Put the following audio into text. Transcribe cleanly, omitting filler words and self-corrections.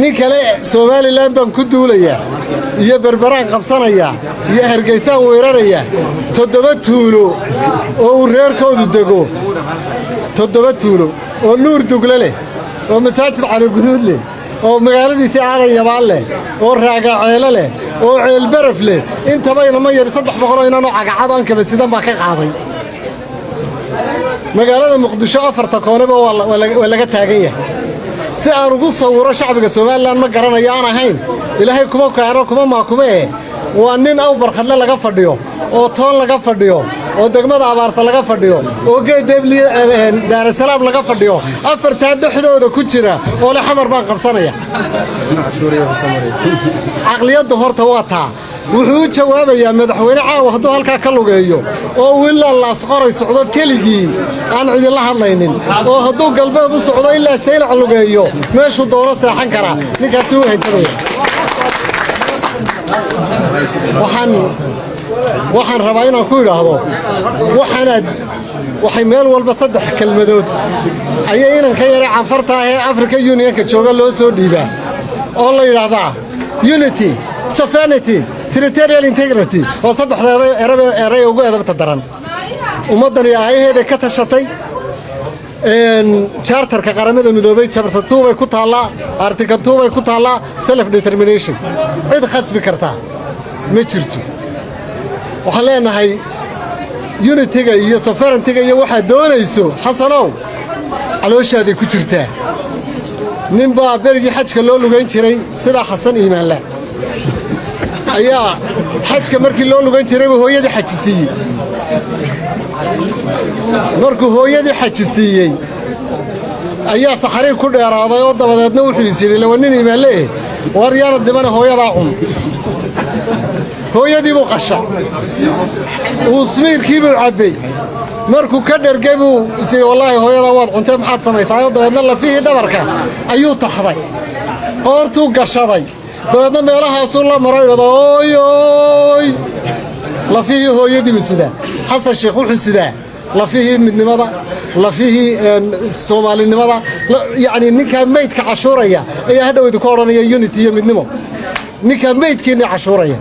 ninkale Soomaaliland baan ku duulaya iyo berberaan qabsanaya iyo hargeysaan weeraraya 7 tuulo oo reerkoodu dego 7 tuulo oo nuur dugle leh oo masaajid cali guduud leh oo magaaladiisa aadan yabaal leh oo raagaceelo leh oo ceel baraf leh intaba inama yar 300 inaan cagacad aan kaba sidan ba ka qaaday magaalada muqdisho 4 koonaba waa laga taagan yahay si aan ugu sawiro shacbiga Soomaaliland ma garanayo aan ahayn ilaahay kuma kaaro kuma maakume waa nin aw barqadle laga fadhiyo oo toon laga fadhiyo oo degmada abaarsa laga fadhiyo oo geedeebli Daar es Salaam laga fadhiyo afarta dhaxdooda ku jira oo la xamar baan qabsanaya aqliyadu horta waa taa wuxuu jawaabayaa madaxweyne caawa hadduu halka ka lugeeyo oo wiilal la asqoray socdo keligii aan cid la hadlaynin oo hadduu galbeed u socdo ilaa saylac lugeeyo meeshu dooro saaxan kara ninkaas uu hanjabaya waxaan rabaa inaan ku yiraahdo waxay meel walba 3 kelmadood ayay inaan ka yaray canfarta ee Africa Unionka jooga loo soo dhiibaa oo la yiraahdaa unity sovereignty territorial integrity oo saddexdeeda eray ugu edabta daran ummadani ayaheeda ka tashatay charterka qaramada midoobay chapter 2 bay ku taala article 2 bay ku taala self determination cid khasbi kartaa ma jirto waxa leenahay unity-ga iyo sovereignty-ga iyo waxa doonayso xasanow calooshaada ku jirtaa nin baa berigi xajka loo lugayn jiray sida xasan iimaanla ayaa xajka markii loo lugayn jiray hooyadii xajisiiyay markuu hooyadii xajisiiyay ayaa saxariir ku dheeraaday oo dabadeedna wuxuu isiri lawanin iimaanle war yaana dibana hooyada hooyadii buu qasha uu smiirkii buu cabay markuu ka dhergay buu isiri wallahi hooyada waad cuntay maxaad sameysay dabadeedna lafihii dhabarka ayuu taxday qoortuu gashaday dabadeedna meelahaas la maray ooy lafihii hooyadii buu sidaa xasan sheekh wuxuu sidaa lafihii midnimada lafihii Soomaalinimada yaani ninka meydka cashuuraya ayaa hadhowdu ka oranaya unity iyo midnimo ninka meydkiina cashuuraya